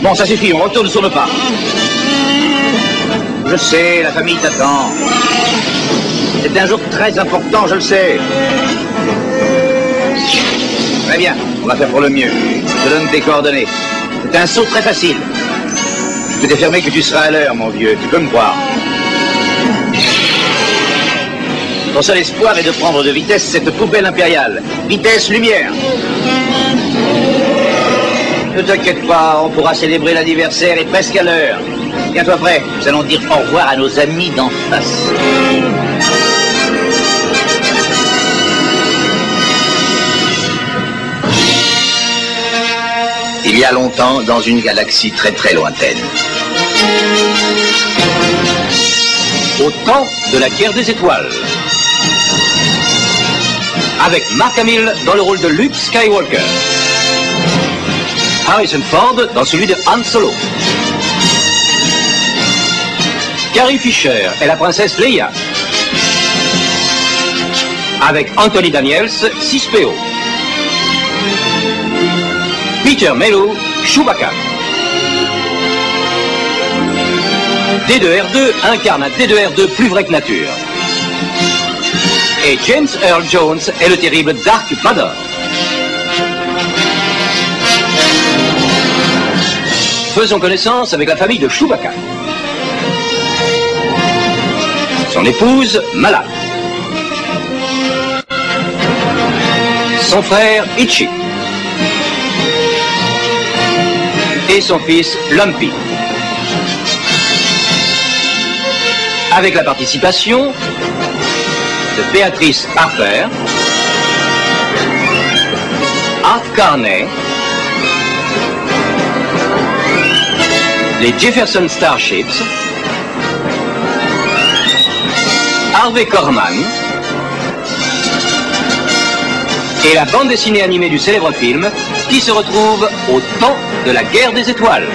Bon, ça suffit, on retourne sur le pas. Je sais, la famille t'attend. C'est un jour très important, je le sais. Très bien, on va faire pour le mieux. Je te donne tes coordonnées. C'est un saut très facile. Je peux t'affirmer que tu seras à l'heure, mon vieux. Tu peux me croire. Ton seul espoir est de prendre de vitesse cette poubelle impériale. Vitesse, lumière. Ne t'inquiète pas, on pourra célébrer l'anniversaire et presque à l'heure. Tiens-toi prêt, nous allons dire au revoir à nos amis d'en face. Il y a longtemps, dans une galaxie très très lointaine. Au temps de la guerre des étoiles. Avec Mark Hamill dans le rôle de Luke Skywalker. Harrison Ford dans celui de Han Solo. Carrie Fisher est la princesse Leia. Avec Anthony Daniels, 6PO. Peter Mello, Chewbacca. D2R2 incarne un D2R2 plus vrai que nature. Et James Earl Jones est le terrible Dark Vador. Faisons connaissance avec la famille de Chewbacca. Son épouse, Mala. Son frère, Itchy. Et son fils, Lumpy. Avec la participation de Béatrice Harper, Art Carney, les Jefferson Starships, Harvey Korman et la bande dessinée animée du célèbre film qui se retrouve au temps de la guerre des étoiles.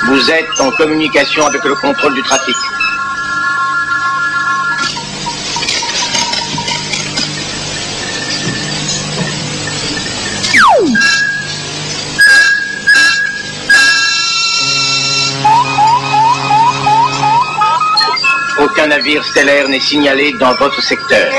Vous êtes en communication avec le contrôle du trafic. Aucun navire stellaire n'est signalé dans votre secteur.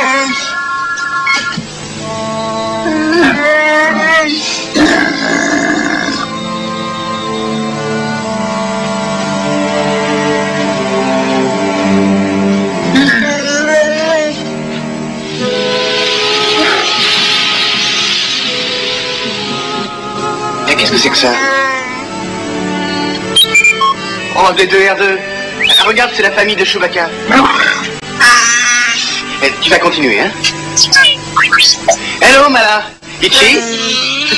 Qu'est-ce que c'est que ça? Oh, D2R2. Regarde, c'est la famille de Chewbacca. Tu vas continuer, hein? Hello, Mala. Itchy?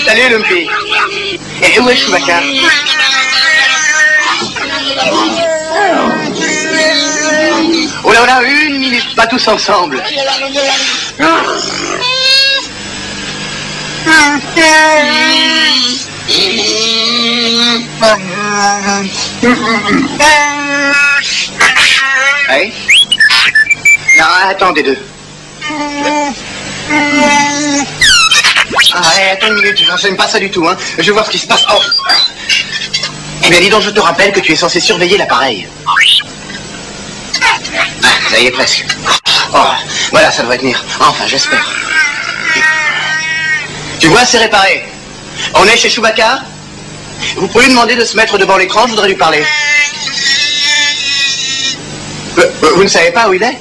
Salut, Lumpy. Et où est Chewbacca? Oh là là, 1 minute, pas tous ensemble. Hey. Non, attendez deux. Ah, hey, attends une minute, j'aime pas ça du tout, hein. Je vais voir ce qui se passe. Oh. Eh bien, dis donc, je te rappelle que tu es censé surveiller l'appareil. Ah, ça y est, presque. Oh, voilà, ça devrait tenir. Enfin, j'espère. Tu vois, c'est réparé. On est chez Chewbacca. Vous pouvez lui demander de se mettre devant l'écran, je voudrais lui parler. Vous ne savez pas où il est?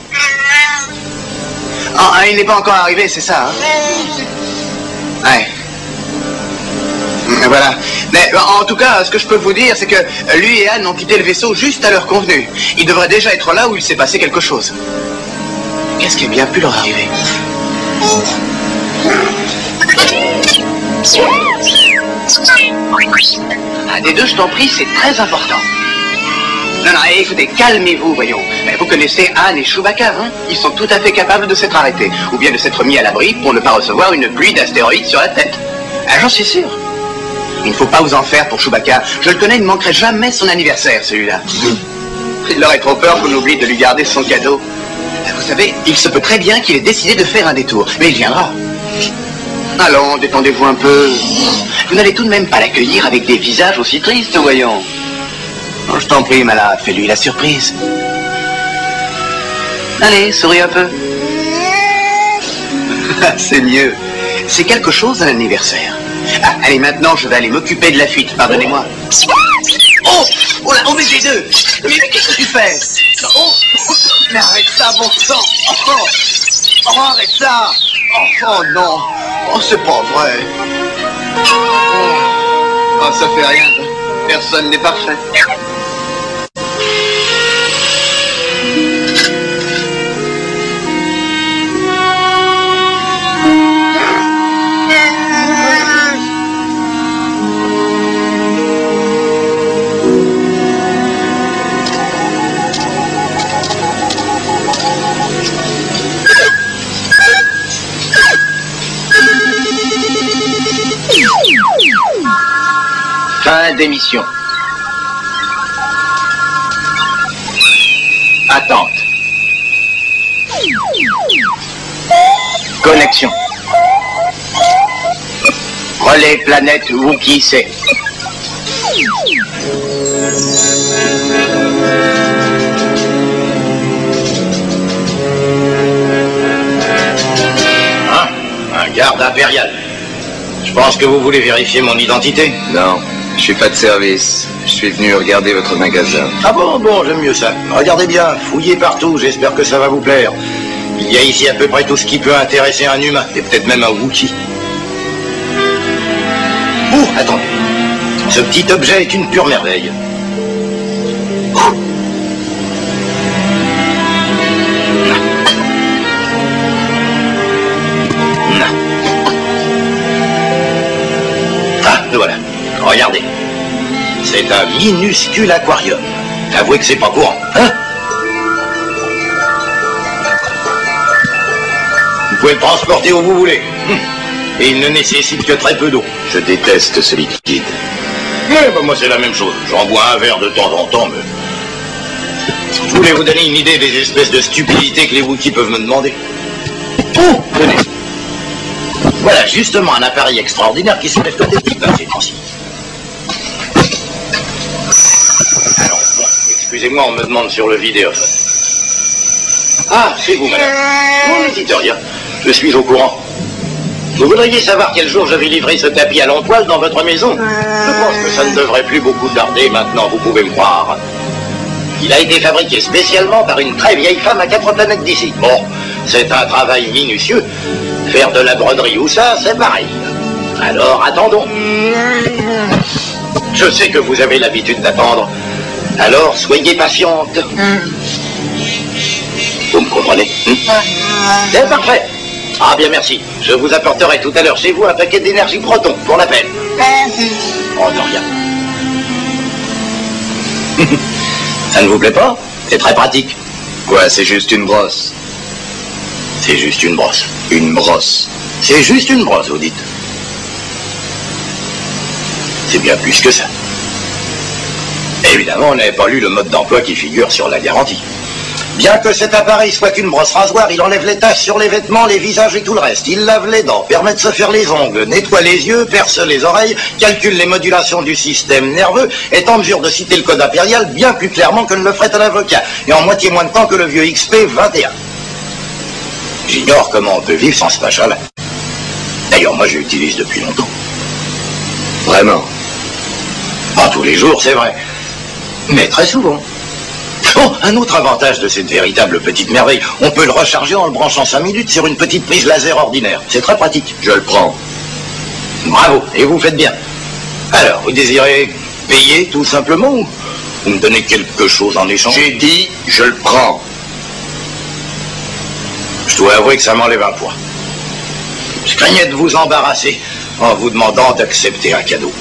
Ah, il n'est pas encore arrivé, c'est ça, hein? Ouais. Voilà. Mais en tout cas, ce que je peux vous dire, c'est que lui et Anne ont quitté le vaisseau juste à l'heure convenue. Il devrait déjà être là où il s'est passé quelque chose. Qu'est-ce qui a bien pu leur arriver? Ah, des deux, je t'en prie, c'est très important. Non, non, écoutez, calmez-vous, voyons. Vous connaissez Anne et Chewbacca, hein? Ils sont tout à fait capables de s'être arrêtés, ou bien de s'être mis à l'abri pour ne pas recevoir une pluie d'astéroïdes sur la tête. Ah, j'en suis sûr. Il ne faut pas vous en faire pour Chewbacca. Je le connais, il ne manquerait jamais son anniversaire, celui-là. Il aurait trop peur qu'on oublie de lui garder son cadeau. Vous savez, il se peut très bien qu'il ait décidé de faire un détour, mais il viendra. Allons, détendez-vous un peu. Vous n'allez tout de même pas l'accueillir avec des visages aussi tristes, voyons. Oh, je t'en prie, malade, fais-lui la surprise. Allez, souris un peu. C'est mieux. C'est quelque chose à l'anniversaire. Ah, allez, maintenant, je vais aller m'occuper de la fuite. Pardonnez-moi. Oh, oh là, oh, mais j'ai deux. Mais qu'est-ce que tu fais? Oh, mais arrête ça, bon sang. Oh, arrête ça. Oh non. Oh, c'est pas vrai. Oh, ça fait rien. Personne n'est parfait. Fin d'émission. Attente. Connexion. Relais planète Wookiee C. Hein? Un garde impérial. Je pense que vous voulez vérifier mon identité. Non, je suis pas de service. Je suis venu regarder votre magasin. Ah bon, j'aime mieux ça. Regardez bien, fouillez partout, j'espère que ça va vous plaire. Il y a ici à peu près tout ce qui peut intéresser un humain, et peut-être même un Wookiee. Oh, attendez. Ce petit objet est une pure merveille. Ah, le voilà. Regardez. C'est un minuscule aquarium. Avouez que c'est pas courant, hein? Vous pouvez le transporter où vous voulez. Et il ne nécessite que très peu d'eau. Je déteste ce liquide. Eh ben moi c'est la même chose. J'en bois un verre de temps en temps, mais... Je voulais vous donner une idée des espèces de stupidités que les Wookiees peuvent me demander. Oh, tenez. Voilà justement un appareil extraordinaire qui soulève comme des petites vaches ces temps-ci. Alors, bon, excusez-moi, on me demande sur le vidéophone. Ah, c'est vous, madame. Non, ne dites rien. Je suis au courant. Vous voudriez savoir quel jour je vais livrer ce tapis à long poil dans votre maison? Je pense que ça ne devrait plus beaucoup tarder maintenant, vous pouvez me croire. Il a été fabriqué spécialement par une très vieille femme à 4 planètes d'ici. Bon, c'est un travail minutieux. Faire de la broderie ou ça, c'est pareil. Alors, attendons. Je sais que vous avez l'habitude d'attendre. Alors, soyez patiente. Vous me comprenez? C'est parfait. Ah bien merci. Je vous apporterai tout à l'heure chez vous un paquet d'énergie proton pour la peine. Oh non, rien. Ça ne vous plaît pas? C'est très pratique. Quoi, c'est juste une brosse? C'est juste une brosse. Une brosse. C'est juste une brosse, vous dites. C'est bien plus que ça. Évidemment, on n'avait pas lu le mode d'emploi qui figure sur la garantie. Bien que cet appareil soit une brosse rasoir, il enlève les taches sur les vêtements, les visages et tout le reste. Il lave les dents, permet de se faire les ongles, nettoie les yeux, perce les oreilles, calcule les modulations du système nerveux, est en mesure de citer le code impérial bien plus clairement que ne le ferait un avocat, et en moitié moins de temps que le vieux XP 21. J'ignore comment on peut vivre sans ce machin-là. D'ailleurs, moi je l'utilise depuis longtemps. Vraiment? Pas tous les jours, c'est vrai, mais très souvent. Oh, un autre avantage de cette véritable petite merveille, on peut le recharger en le branchant 5 minutes sur une petite prise laser ordinaire. C'est très pratique. Je le prends. Bravo, et vous faites bien. Alors, vous désirez payer tout simplement ou vous me donnez quelque chose en échange? J'ai dit, je le prends. Je dois avouer que ça m'enlève un poids. Je craignais de vous embarrasser en vous demandant d'accepter un cadeau.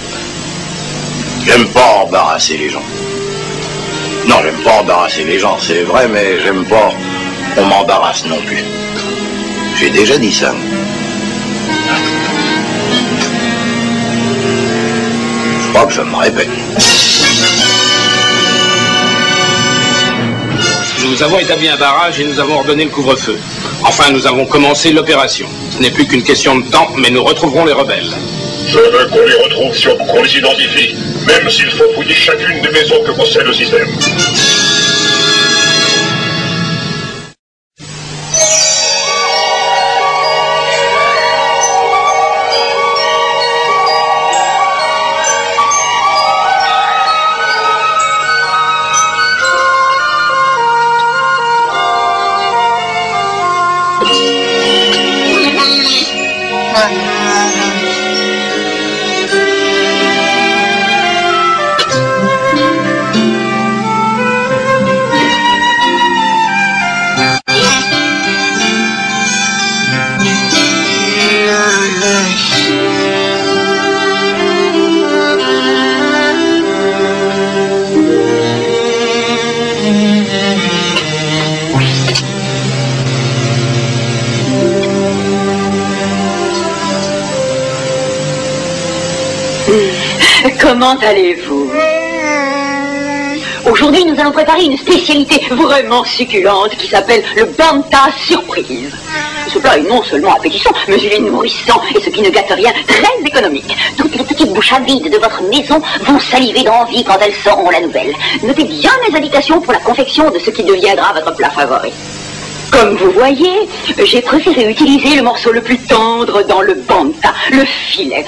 J'aime pas embarrasser les gens. Non, j'aime pas embarrasser les gens, c'est vrai, mais j'aime pas qu'on m'embarrasse non plus. J'ai déjà dit ça. Je crois que je me répète. Nous avons établi un barrage et nous avons ordonné le couvre-feu. Enfin, nous avons commencé l'opération. Ce n'est plus qu'une question de temps, mais nous retrouverons les rebelles. Je veux qu'on les retrouve si qu'on les identifie, même s'il faut fouiller chacune des maisons que possède le système. Comment allez-vous? Aujourd'hui, nous allons préparer une spécialité vraiment succulente qui s'appelle le Banta Surprise. Ce plat est non seulement appétissant, mais il est nourrissant et ce qui ne gâte rien, très économique. Toutes les petites bouches à vide de votre maison vont saliver d'envie quand elles sauront la nouvelle. Notez bien mes indications pour la confection de ce qui deviendra votre plat favori. Comme vous voyez, j'ai préféré utiliser le morceau le plus tendre dans le banta, le filet.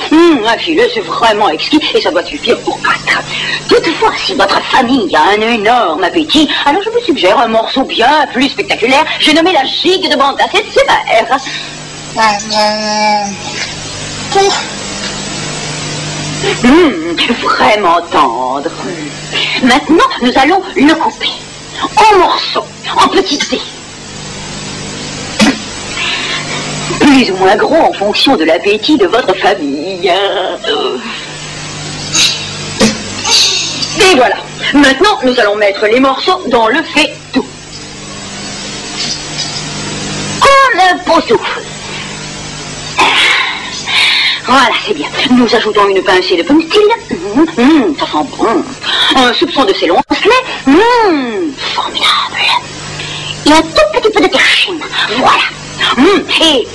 Un filet, c'est vraiment exquis et ça doit suffire pour battre. Toutefois, si votre famille a un énorme appétit, alors je vous suggère un morceau bien plus spectaculaire. J'ai nommé la gigue de banta, c'est super. Vraiment tendre. Maintenant, nous allons le couper en morceaux, en petits dés. Plus ou moins gros en fonction de l'appétit de votre famille. Et voilà. Maintenant, nous allons mettre les morceaux dans le faitout. On le pose au feu. Voilà, c'est bien. Nous ajoutons une pincée de pomme style. Ça sent bon. Un soupçon de céleri. Formidable. Et un tout petit peu de perchine. Voilà. Et...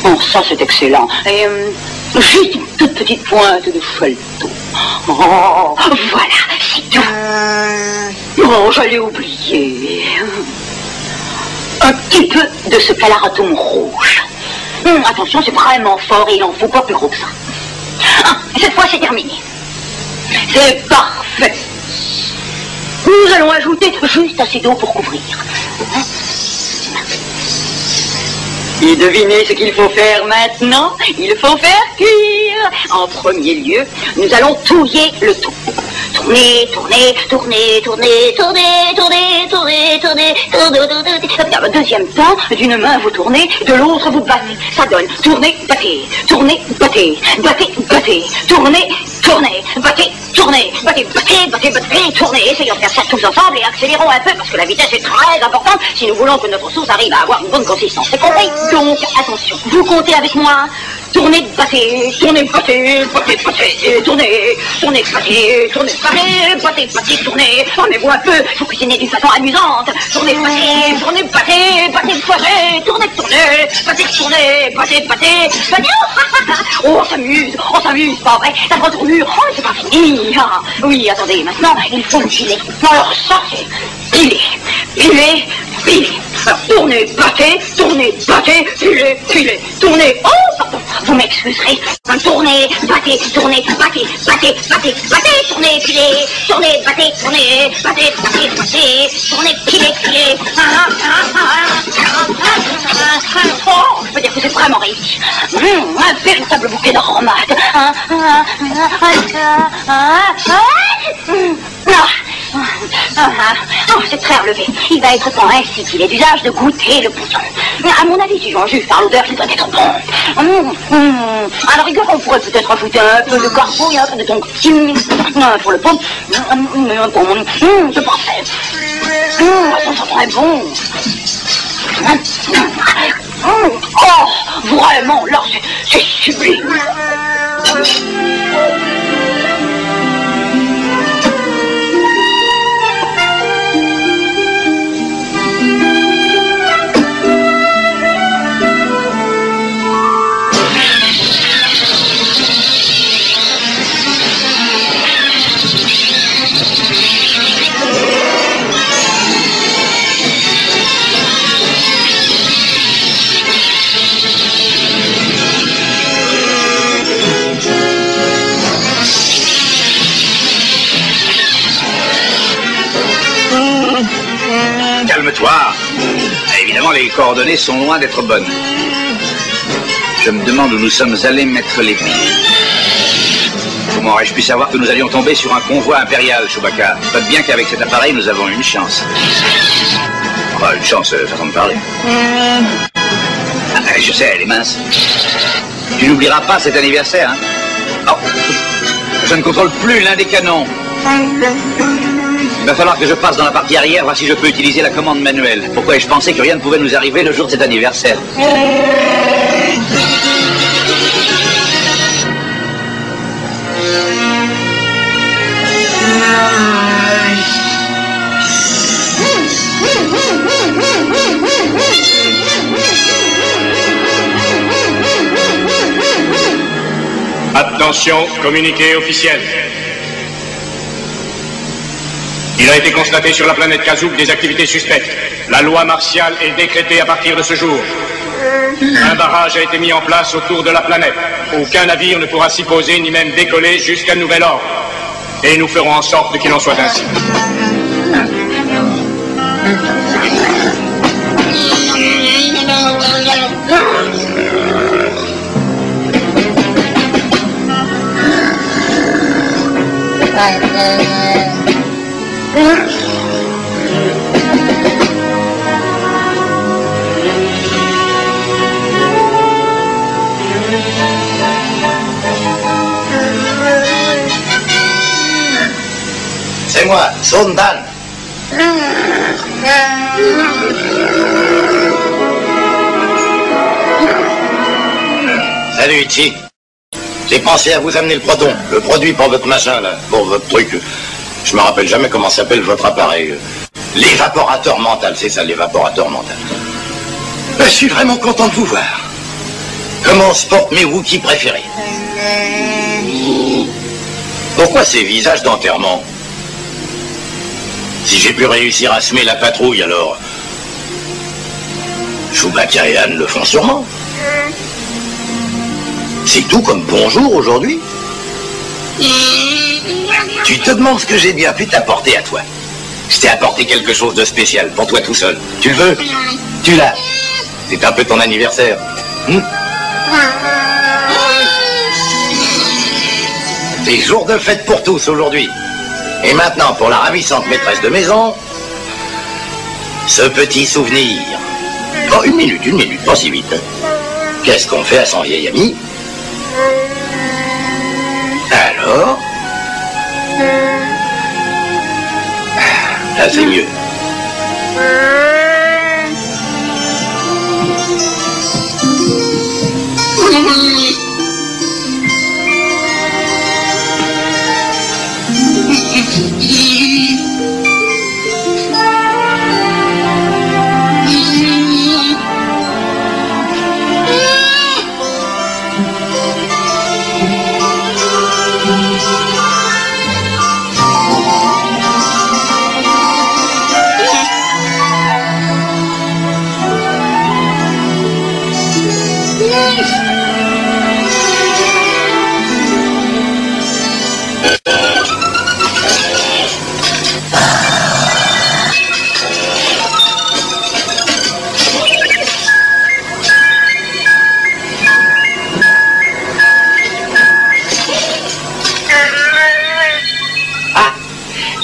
Oh, ça c'est excellent. Et juste une toute petite pointe de feuilleton. Oh, voilà, c'est tout. Oh, j'allais oublier. Un petit peu de ce calaratum rouge. Attention, c'est vraiment fort et il en faut pas plus gros que ça. Cette fois, c'est terminé. C'est parfait. Nous allons ajouter juste assez d'eau pour couvrir. Et devinez ce qu'il faut faire maintenant? Il faut faire cuire. En premier lieu, nous allons touiller le tout. Tourner, tourner, tourner, tourner, tourner, tourner, tourner, tourner, tourner. Dans le deuxième temps, d'une main vous tournez, de l'autre vous battez. Ça donne tourner, battez, tourner, battez, battez, battez, tourner, tourner, battez, tourner, battez, battez, battez, battez, tourner. Essayons de faire ça tous ensemble et accélérons un peu parce que la vitesse est très importante si nous voulons que notre sauce arrive à avoir une bonne consistance. C'est compris? Donc, attention, vous comptez avec moi. Tournez, battez, tournez, battez, battez, battez, tournez, tournez, battez, tournez, battez, battez, battez, tournez. Formez-vous un peu, faut cuisiner d'une façon amusante. Tournez, battez, tournez, battez, battez, battez, tournez, tournez, battez, tournez, battez, battez, battez. Oh, on s'amuse, pas vrai? La grande tournure, oh, c'est pas fini. Ah, oui, attendez, maintenant, il faut le filer. Alors ça, c'est piler, piler, piler. Alors, tournez, battez, piler, piler, tournez. Oh, pardon, vous m'excuserez. Tournez, battez, tournez, battez, battez, battez, battez, tournez, piler, tournez, battez, tournez, battez, battez, battez, tournez, piler, piler. Oh, je peux dire que c'est vraiment réussi. Un véritable bouquet d'aromates. Oh, c'est très relevé. Il va être temps ainsi qu'il est d'usage de goûter le bouillon. À mon avis, si j'en juge par l'odeur, il doit être bon. À la rigueur, on pourrait peut-être ajouter un peu de gargouille, un peu de tontine pour le pot. C'est parfait. Ça sent très bon. Oh, vraiment, là, c'est sublime. Calme-toi. Évidemment, les coordonnées sont loin d'être bonnes. Je me demande où nous sommes allés mettre les pieds. Comment aurais-je pu savoir que nous allions tomber sur un convoi impérial, Chewbacca? Note bien qu'avec cet appareil, nous avons une chance. Enfin, une chance, façon de parler. Je sais, elle est mince. Tu n'oublieras pas cet anniversaire, hein? Oh, je ne contrôle plus l'un des canons. Il va falloir que je passe dans la partie arrière, voir si je peux utiliser la commande manuelle. Pourquoi ai-je pensé que rien ne pouvait nous arriver le jour de cet anniversaire? Attention, communiqué officiel. Il a été constaté sur la planète Kazouk des activités suspectes. La loi martiale est décrétée à partir de ce jour. Un barrage a été mis en place autour de la planète. Aucun navire ne pourra s'y poser ni même décoller jusqu'à nouvel ordre. Et nous ferons en sorte qu'il en soit ainsi. C'est moi, Sondan. Salut, Ichi. J'ai pensé à vous amener le proton, le produit pour votre machin, là, pour votre truc. Je me rappelle jamais comment s'appelle votre appareil. L'évaporateur mental, c'est ça, l'évaporateur mental. Je suis vraiment content de vous voir. Comment se portent mes Wookiees préférés? Pourquoi ces visages d'enterrement? Si j'ai pu réussir à semer la patrouille, alors... Chewbacca et Anne le font sûrement. C'est tout comme bonjour aujourd'hui. Tu te demandes ce que j'ai bien pu t'apporter à toi. Je t'ai apporté quelque chose de spécial pour toi tout seul. Tu le veux? Tu l'as. C'est un peu ton anniversaire. C'est jour de fête pour tous aujourd'hui. Et maintenant, pour la ravissante maîtresse de maison, ce petit souvenir. Oh, une minute, pas si vite. Qu'est-ce qu'on fait à son vieil ami? Alors? Là, c'est mieux.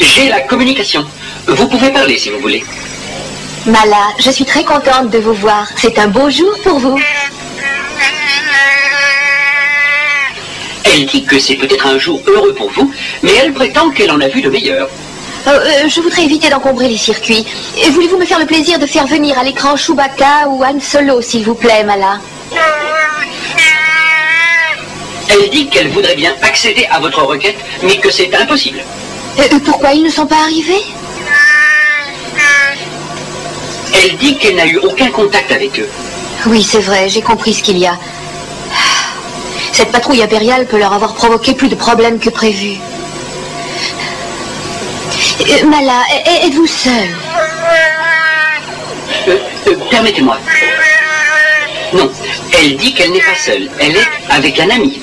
J'ai la communication. Vous pouvez parler si vous voulez. Mala, je suis très contente de vous voir. C'est un beau jour pour vous. Elle dit que c'est peut-être un jour heureux pour vous, mais elle prétend qu'elle en a vu de meilleurs. Je voudrais éviter d'encombrer les circuits. Voulez-vous me faire le plaisir de faire venir à l'écran Chewbacca ou Han Solo, s'il vous plaît, Mala? Elle dit qu'elle voudrait bien accéder à votre requête, mais que c'est impossible. Pourquoi ils ne sont pas arrivés? Elle dit qu'elle n'a eu aucun contact avec eux. Oui, c'est vrai, j'ai compris ce qu'il y a. Cette patrouille impériale peut leur avoir provoqué plus de problèmes que prévu. Mala, êtes-vous seule? Permettez-moi. Non, elle dit qu'elle n'est pas seule. Elle est avec un ami.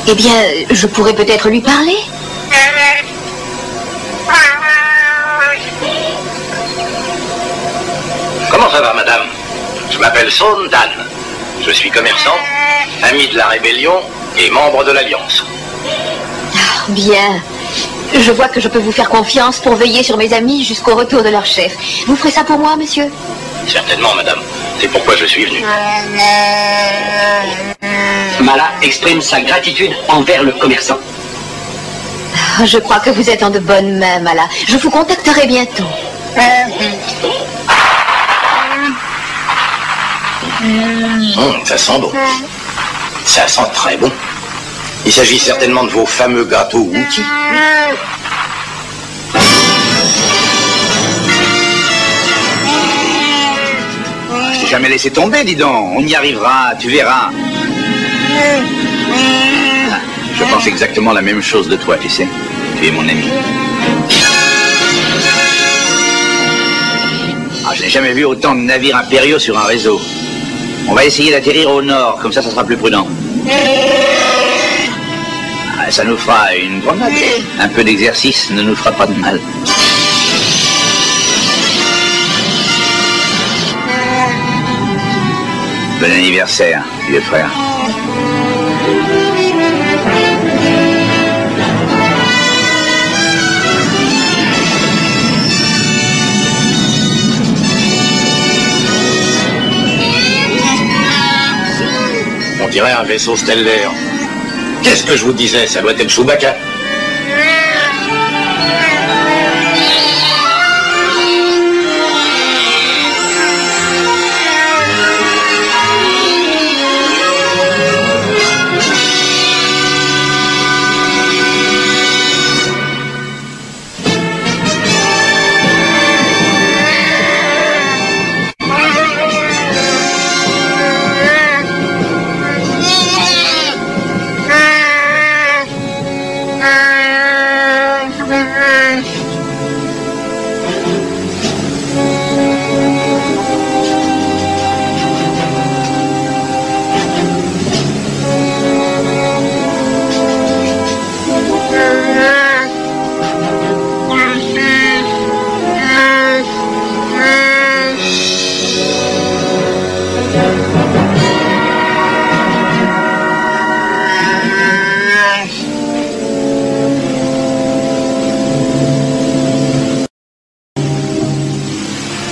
Eh bien, je pourrais peut-être lui parler. Comment ça va, madame? Je m'appelle Sondan. Je suis commerçant, ami de la rébellion et membre de l'Alliance. Ah, bien. Je vois que je peux vous faire confiance pour veiller sur mes amis jusqu'au retour de leur chef. Vous ferez ça pour moi, monsieur? Certainement, madame. C'est pourquoi je suis venu. Mala exprime sa gratitude envers le commerçant. Je crois que vous êtes en de bonnes mains, Mala. Je vous contacterai bientôt. Ça sent bon. Ça sent très bon. Il s'agit certainement de vos fameux gâteaux Wookiee. Je t'ai jamais laissé tomber, dis donc. On y arrivera, tu verras. Je pense exactement la même chose de toi, tu sais. Tu es mon ami. Je n'ai jamais vu autant de navires impériaux sur un réseau. On va essayer d'atterrir au nord, comme ça sera plus prudent. Ça nous fera une promenade. Un peu d'exercice ne nous fera pas de mal. Bon anniversaire, vieux frère. dirait un vaisseau stellaire. Qu'est-ce que je vous disais? Ça doit être Chewbacca.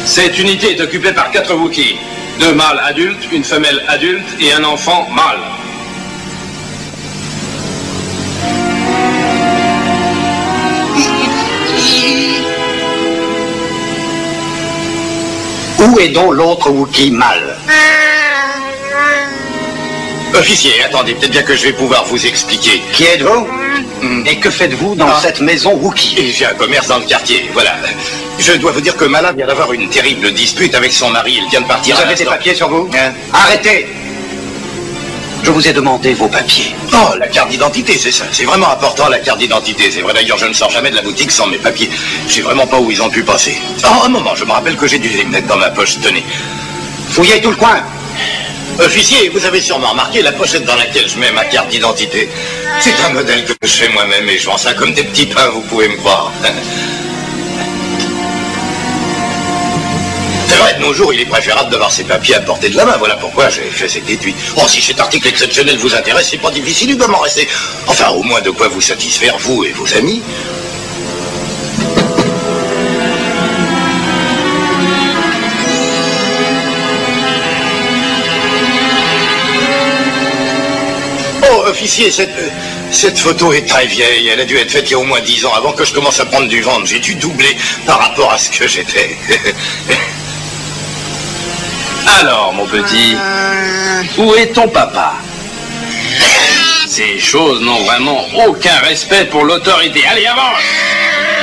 Cette unité est occupée par 4 Wookiees. 2 mâles adultes, une femelle adulte et un enfant mâle. Où est donc l'autre Wookiee mâle? Officier, attendez, peut-être bien que je vais pouvoir vous expliquer. Qui êtes-vous? Et que faites-vous dans cette maison Wookiee? Et j'ai un commerce dans le quartier, voilà. Je dois vous dire que Mala vient d'avoir une terrible dispute avec son mari. Il vient de partir. Vous avez des papiers sur vous? Arrêtez! Je vous ai demandé vos papiers. Oh, la carte d'identité, c'est ça. C'est vraiment important, la carte d'identité. C'est vrai, d'ailleurs, je ne sors jamais de la boutique sans mes papiers. Je sais vraiment pas où ils ont pu passer. Oh, un moment, je me rappelle que j'ai dû les mettre dans ma poche. Tenez. Fouillez tout le coin. Officier, vous avez sûrement remarqué la pochette dans laquelle je mets ma carte d'identité. C'est un modèle que je fais moi-même et je vends ça comme des petits pains, vous pouvez me croire. C'est vrai, de nos jours, il est préférable d'avoir ses papiers à portée de la main. Voilà pourquoi j'ai fait cet étui. Oh, si cet article exceptionnel vous intéresse, c'est pas difficile, il doit m'en rester. Enfin, au moins de quoi vous satisfaire, vous et vos amis. Oh, officier, cette photo est très vieille. Elle a dû être faite il y a au moins 10 ans, avant que je commence à prendre du ventre. J'ai dû doubler par rapport à ce que j'étais. Alors, mon petit, où est ton papa? Ces choses n'ont vraiment aucun respect pour l'autorité. Allez, avance!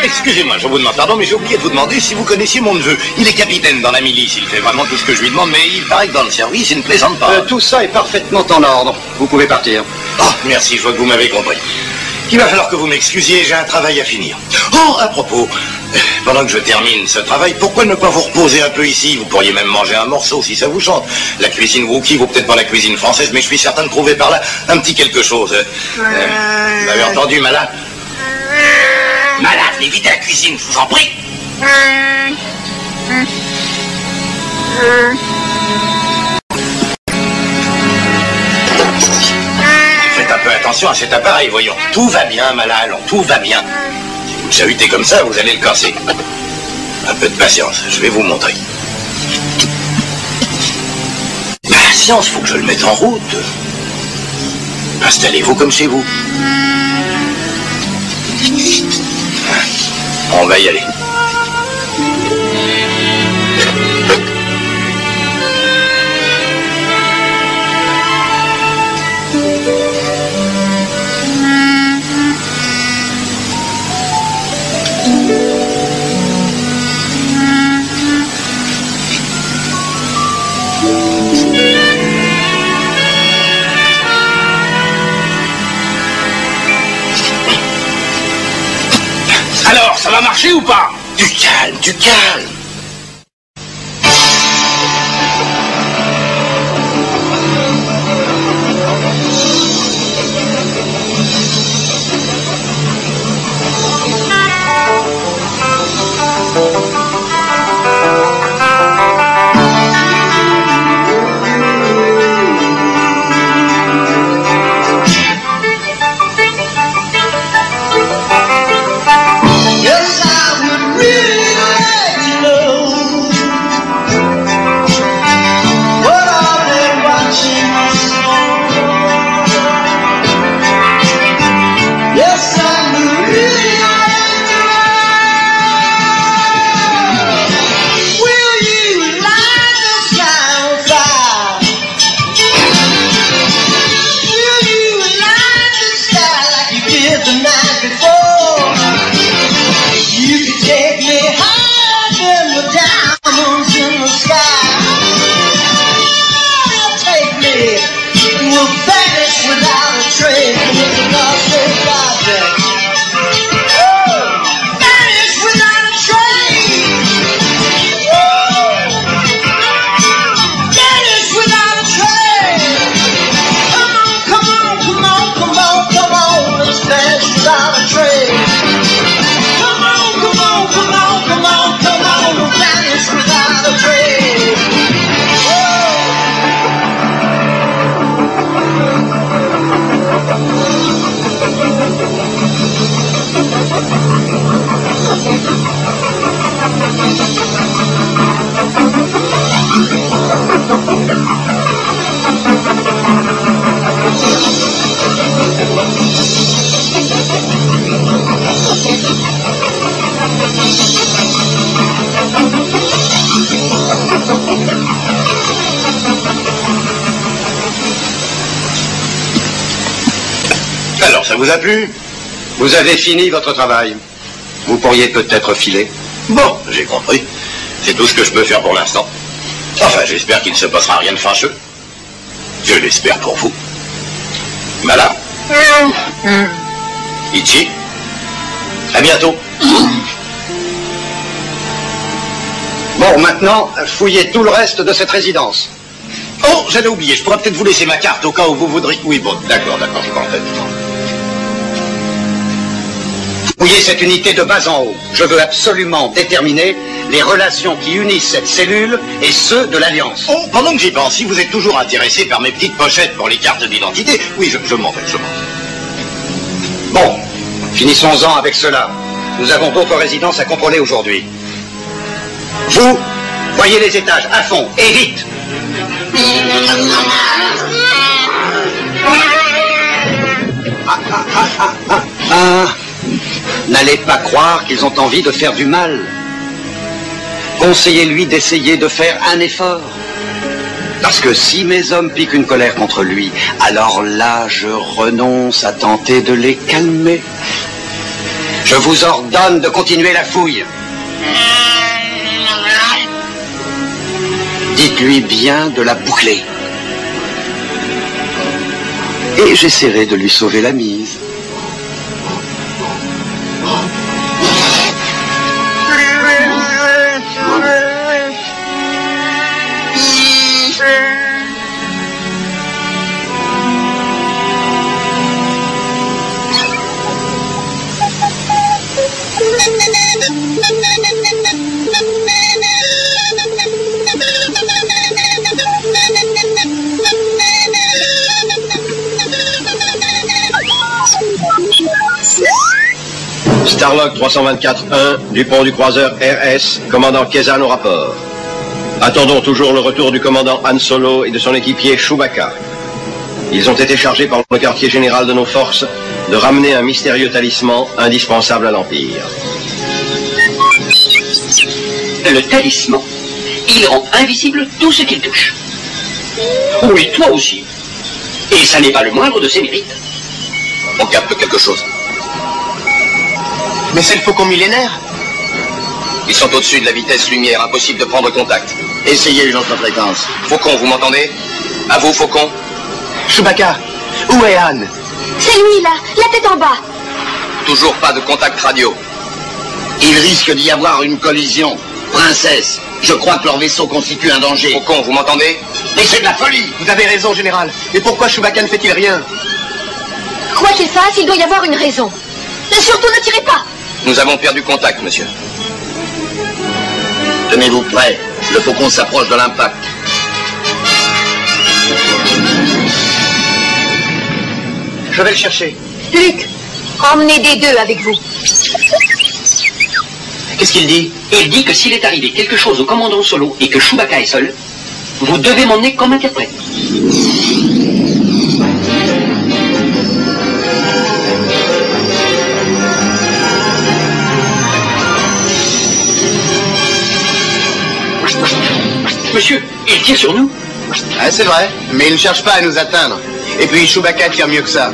Excusez-moi, je vous demande pardon, mais j'ai oublié de vous demander si vous connaissiez mon neveu. Il est capitaine dans la milice, il fait vraiment tout ce que je lui demande, mais il paraît que dans le service, il ne plaisante pas. Tout ça est parfaitement en ordre. Vous pouvez partir. Oh, merci, je vois que vous m'avez compris. Il va falloir que vous m'excusiez, j'ai un travail à finir. Oh, à propos, pendant que je termine ce travail, pourquoi ne pas vous reposer un peu ici? Vous pourriez même manger un morceau si ça vous chante. La cuisine Wookiee vaut peut-être pas la cuisine française, mais je suis certain de trouver par là un petit quelque chose. Vous avez entendu, Mala? Mala, venez vite à la cuisine, je vous en prie. Faites un peu attention à cet appareil, voyons. Tout va bien, Mala, allons, tout va bien. Si vous le chahutez comme ça, vous allez le casser. Un peu de patience, je vais vous montrer. Patience, faut que je le mette en route. Installez-vous comme chez vous. On va y aller. Alors, ça va marcher ou pas? Du calme, du calme. Yes, I would really like to know Alors, ça vous a plu? Vous avez fini votre travail. Vous pourriez peut-être filer. Bon, j'ai compris. C'est tout ce que je peux faire pour l'instant. Enfin, j'espère qu'il ne se passera rien de fâcheux. Je l'espère pour vous. Madame? Ichi? À bientôt. Bon, maintenant, fouillez tout le reste de cette résidence. Oh, j'allais oublier, je pourrais peut-être vous laisser ma carte au cas où vous voudriez... Oui, bon, d'accord, j'ai compris. Fouillez cette unité de bas en haut. Je veux absolument déterminer les relations qui unissent cette cellule et ceux de l'Alliance. Oh, pendant que j'y pense, si vous êtes toujours intéressé par mes petites pochettes pour les cartes d'identité, oui, je m'en vais. Bon, finissons-en avec cela. Nous avons d'autres résidences à contrôler aujourd'hui. Vous, voyez les étages à fond, et vite. N'allez pas croire qu'ils ont envie de faire du mal. Conseillez-lui d'essayer de faire un effort. Parce que si mes hommes piquent une colère contre lui, alors là, je renonce à tenter de les calmer. Je vous ordonne de continuer la fouille. Dites-lui bien de la boucler. Et j'essaierai de lui sauver la mise. Starlog 324-1 du pont du croiseur RS, commandant Kezan au rapport. Attendons toujours le retour du commandant Han Solo et de son équipier Chewbacca. Ils ont été chargés par le quartier général de nos forces de ramener un mystérieux talisman indispensable à l'Empire. Le talisman, il rend invisible tout ce qu'il touche. Oui, toi aussi. Et ça n'est pas le moindre de ses mérites. On capte quelque chose. Mais c'est le faucon millénaire. Ils sont au-dessus de la vitesse lumière, impossible de prendre contact. Essayez une autre fréquence. Faucon, vous m'entendez? À vous, Faucon. Chewbacca, où est Han? C'est lui, là, la tête en bas. Toujours pas de contact radio. Il risque d'y avoir une collision. Princesse, je crois que leur vaisseau constitue un danger. Faucon, vous m'entendez? Mais c'est de la folie! Vous avez raison, général. Mais pourquoi Chewbacca ne fait-il rien? Quoi qu'il fasse, il doit y avoir une raison. Et surtout, ne tirez pas. Nous avons perdu contact, monsieur. Tenez-vous prêts. Le faucon s'approche de l'impact. Je vais le chercher. Luke, emmenez des deux avec vous. Qu'est-ce qu'il dit? Il dit que s'il est arrivé quelque chose au commandant Solo et que Chewbacca est seul, vous devez m'emmener comme interprète. Monsieur, il tire sur nous. Ah, c'est vrai, mais il ne cherche pas à nous atteindre. Et puis Chewbacca tire mieux que ça.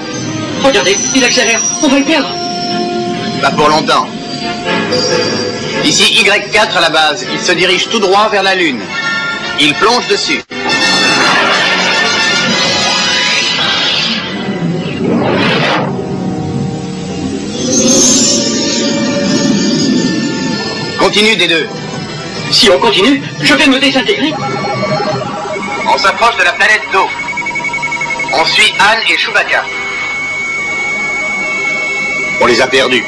Regardez, il accélère. On va le perdre. Pas pour longtemps. Ici Y4 à la base. Il se dirige tout droit vers la Lune. Il plonge dessus. Continue des deux. Si on continue, je vais me désintégrer. On s'approche de la planète d'eau. On suit Han et Chewbacca. On les a perdus.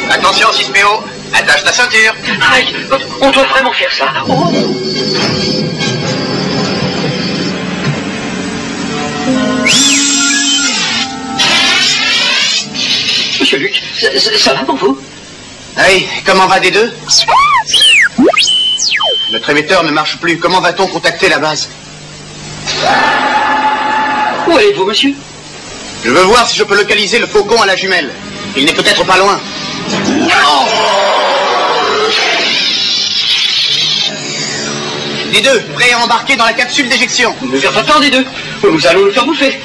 Attention, 6PO, attache ta ceinture. Aïe, on doit vraiment faire ça. Oh. Luc. Ça va pour vous? Ah oui, comment va des deux? Notre émetteur ne marche plus. Comment va-t-on contacter la base? Où allez-vous, monsieur? Je veux voir si je peux localiser le faucon à la jumelle. Il n'est peut-être pas loin. Non! Les deux, prêts à embarquer dans la capsule d'éjection. Ne perdez pas de temps, des deux. Nous allons le faire bouffer.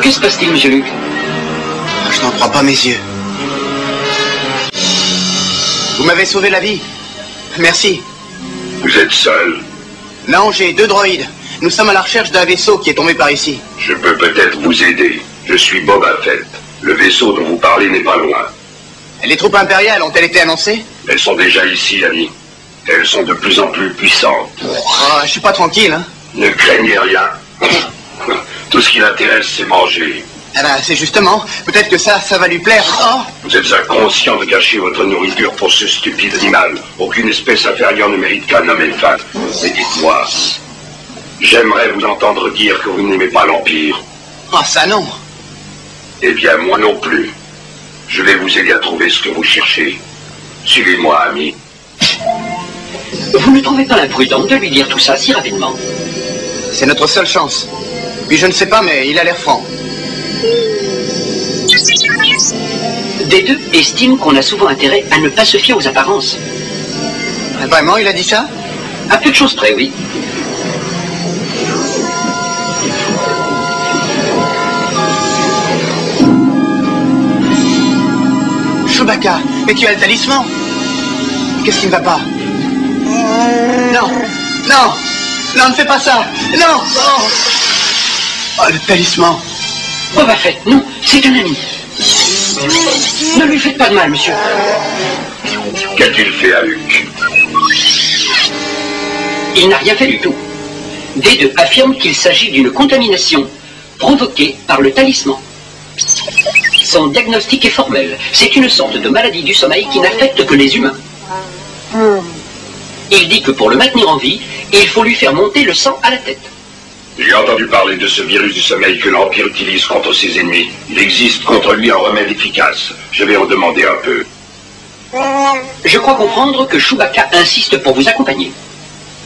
Que se passe-t-il, monsieur Luc? Je n'en crois pas mes yeux. Vous m'avez sauvé la vie. Merci. Vous êtes seul? Non, j'ai 2 droïdes. Nous sommes à la recherche d'un vaisseau qui est tombé par ici. Je peux peut-être vous aider. Je suis Boba Fett. Le vaisseau dont vous parlez n'est pas loin. Les troupes impériales ont-elles été annoncées? Elles sont déjà ici, ami. Elles sont de plus en plus puissantes. Oh, je suis pas tranquille, hein. Ne craignez rien. Tout ce qui l'intéresse, c'est manger. Ah ben, c'est justement. Peut-être que ça va lui plaire. Oh! Vous êtes inconscient de gâcher votre nourriture pour ce stupide animal. Aucune espèce inférieure ne mérite qu'un homme faim. Mais dites-moi, j'aimerais vous entendre dire que vous n'aimez pas l'Empire. Ah, ça non. Eh bien, moi non plus. Je vais vous aider à trouver ce que vous cherchez. Suivez-moi, ami. Vous ne trouvez pas imprudent de lui dire tout ça si rapidement? C'est notre seule chance. Puis je ne sais pas, mais il a l'air franc. Des deux estiment qu'on a souvent intérêt à ne pas se fier aux apparences. Vraiment, il a dit ça? À peu de choses près, oui. Chewbacca, mais tu as le talisman. Qu'est-ce qui ne va pas? Non, non, non, ne fais pas ça. Non. Oh, le talisman. Boba Fett, non, c'est un ami. Ne lui faites pas de mal, monsieur. Qu'a-t-il fait à Luke? Il n'a rien fait du tout. Des deux affirment qu'il s'agit d'une contamination provoquée par le talisman. Son diagnostic est formel. C'est une sorte de maladie du sommeil qui n'affecte que les humains. Il dit que pour le maintenir en vie, il faut lui faire monter le sang à la tête. J'ai entendu parler de ce virus du sommeil que l'Empire utilise contre ses ennemis. Il existe contre lui un remède efficace. Je vais en demander un peu. Je crois comprendre que Chewbacca insiste pour vous accompagner.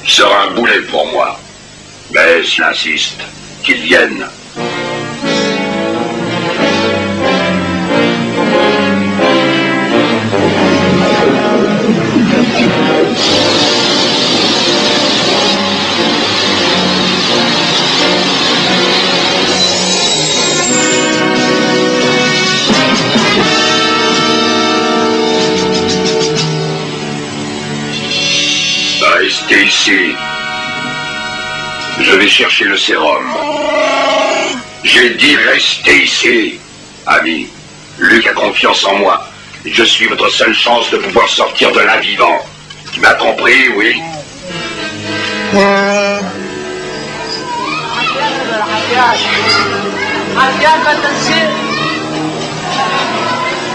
Ce sera un boulet pour moi. Mais s'il insiste, qu'il vienne. Restez ici. Je vais chercher le sérum. J'ai dit restez ici. Ami, Luke a confiance en moi. Je suis votre seule chance de pouvoir sortir de là vivant. Tu m'as compris, oui?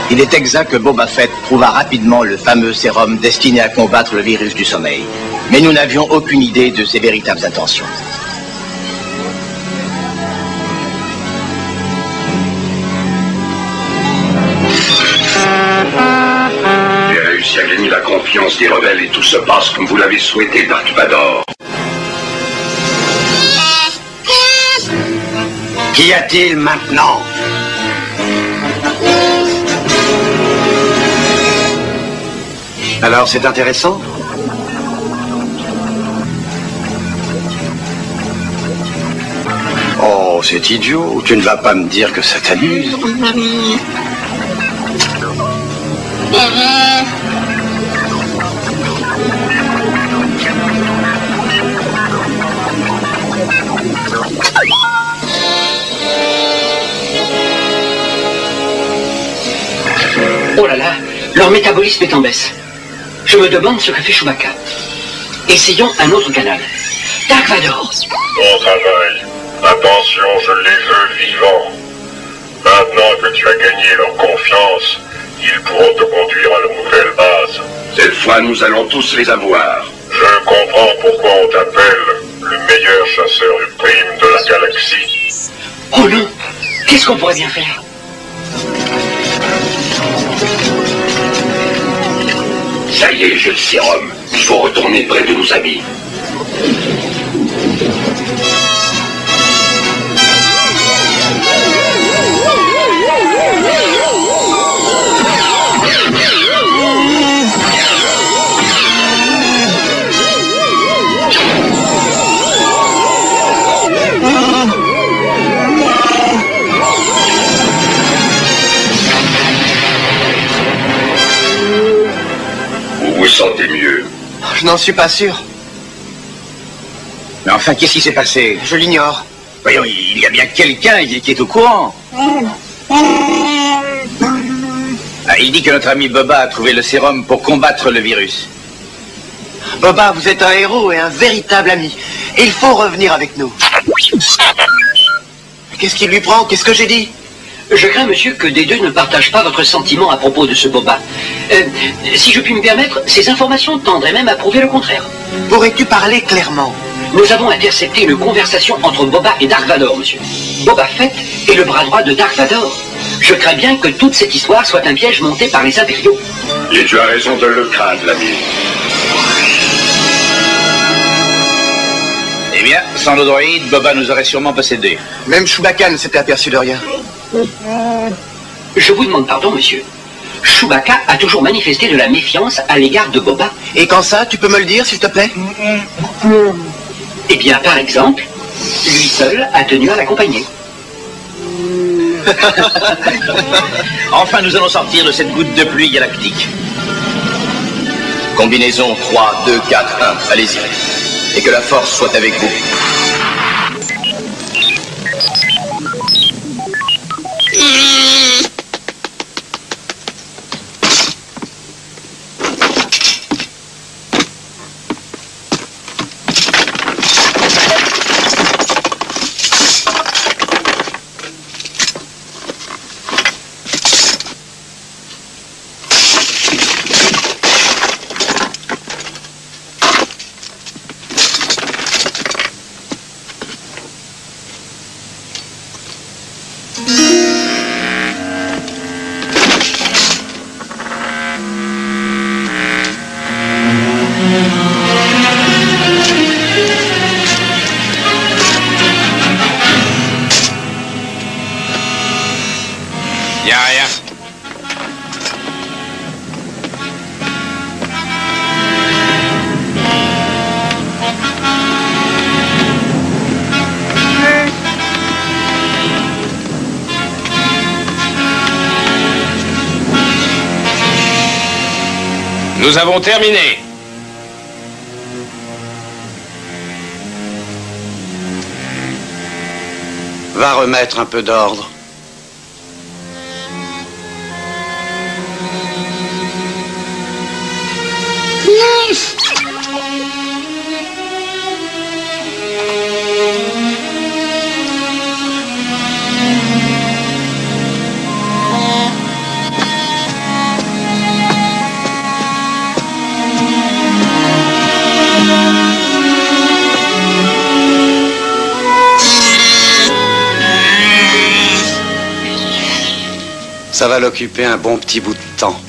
Il est exact que Boba Fett trouva rapidement le fameux sérum destiné à combattre le virus du sommeil. Mais nous n'avions aucune idée de ses véritables intentions. J'ai réussi à gagner la confiance des rebelles et tout se passe comme vous l'avez souhaité, Dark Vador. Qu'y a-t-il maintenant? Alors, c'est intéressant? Oh, c'est idiot. Tu ne vas pas me dire que ça t'amuse. Oh là là, leur métabolisme est en baisse. Je me demande ce que fait Chewbacca. Essayons un autre canal. Dark Vador. Bon travail. Attention, je les veux vivants. Maintenant que tu as gagné leur confiance, ils pourront te conduire à leur nouvelle base. Cette fois, nous allons tous les avoir. Je comprends pourquoi on t'appelle le meilleur chasseur de primes de la galaxie. Oh non! Qu'est-ce qu'on pourrait bien faire? Ça y est, j'ai le sérum. Il faut retourner près de nos amis. Vous vous sentez mieux? Je n'en suis pas sûr. Mais enfin, qu'est-ce qui s'est passé? Je l'ignore. Voyons, il y a bien quelqu'un qui est au courant. Ah, il dit que notre ami Boba a trouvé le sérum pour combattre le virus. Boba, vous êtes un héros et un véritable ami. Et il faut revenir avec nous. Qu'est-ce qui lui prend? Qu'est-ce que j'ai dit? Je crains, monsieur, que des deux ne partagent pas votre sentiment à propos de ce Boba. Si je puis me permettre, ces informations tendraient même à prouver le contraire. Pourrais-tu parler clairement? Nous avons intercepté une conversation entre Boba et Dark Vador, monsieur. Boba Fett est le bras droit de Dark Vador. Je crains bien que toute cette histoire soit un piège monté par les impériaux. Et tu as raison de le craindre, l'ami. Eh bien, sans nos droïdes, Boba nous aurait sûrement possédés. Même Chewbacca ne s'était aperçu de rien. Je vous demande pardon, monsieur. Chewbacca a toujours manifesté de la méfiance à l'égard de Boba. Et quand ça, tu peux me le dire, s'il te plaît? Eh bien, par exemple, lui seul a tenu à l'accompagner. Enfin, nous allons sortir de cette goutte de pluie galactique. Combinaison 3, 2, 4, 1, allez-y. Et que la force soit avec vous. Nous avons terminé. Va remettre un peu d'ordre. Ça va l'occuper un bon petit bout de temps.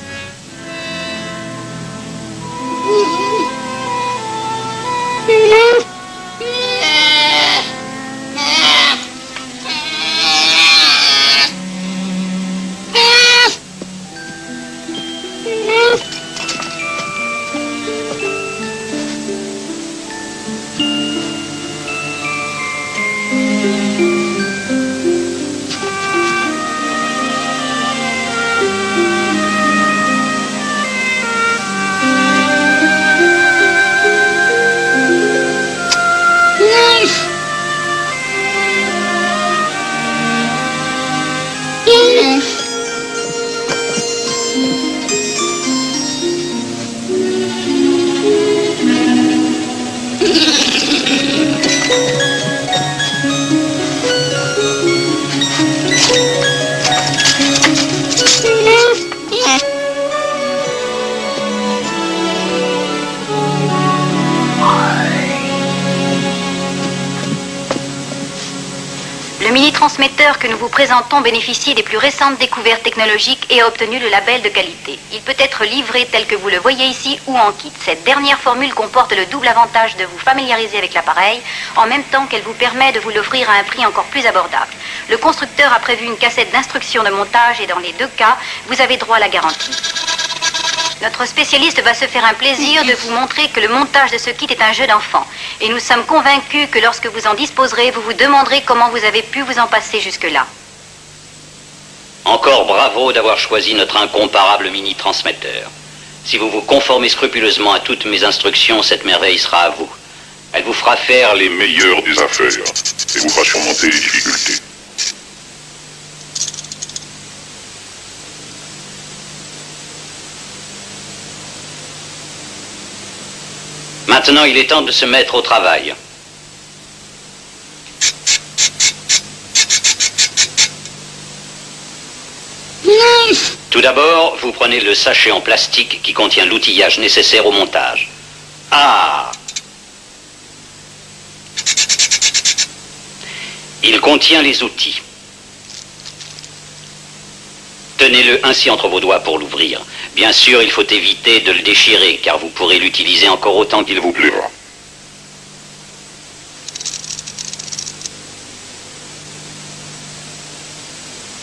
mini-transmetteur que nous vous présentons bénéficie des plus récentes découvertes technologiques et a obtenu le label de qualité. Il peut être livré tel que vous le voyez ici ou en kit. Cette dernière formule comporte le double avantage de vous familiariser avec l'appareil, en même temps qu'elle vous permet de vous l'offrir à un prix encore plus abordable. Le constructeur a prévu une cassette d'instructions de montage et dans les deux cas, vous avez droit à la garantie. Notre spécialiste va se faire un plaisir de vous montrer que le montage de ce kit est un jeu d'enfant. Et nous sommes convaincus que lorsque vous en disposerez, vous vous demanderez comment vous avez pu vous en passer jusque-là. Encore bravo d'avoir choisi notre incomparable mini-transmetteur. Si vous vous conformez scrupuleusement à toutes mes instructions, cette merveille sera à vous. Elle vous fera faire les meilleures des affaires et vous fera surmonter les difficultés. Maintenant, il est temps de se mettre au travail. Tout d'abord, vous prenez le sachet en plastique qui contient l'outillage nécessaire au montage. Ah! Il contient les outils. Tenez-le ainsi entre vos doigts pour l'ouvrir. Bien sûr, il faut éviter de le déchirer, car vous pourrez l'utiliser encore autant qu'il vous plaira.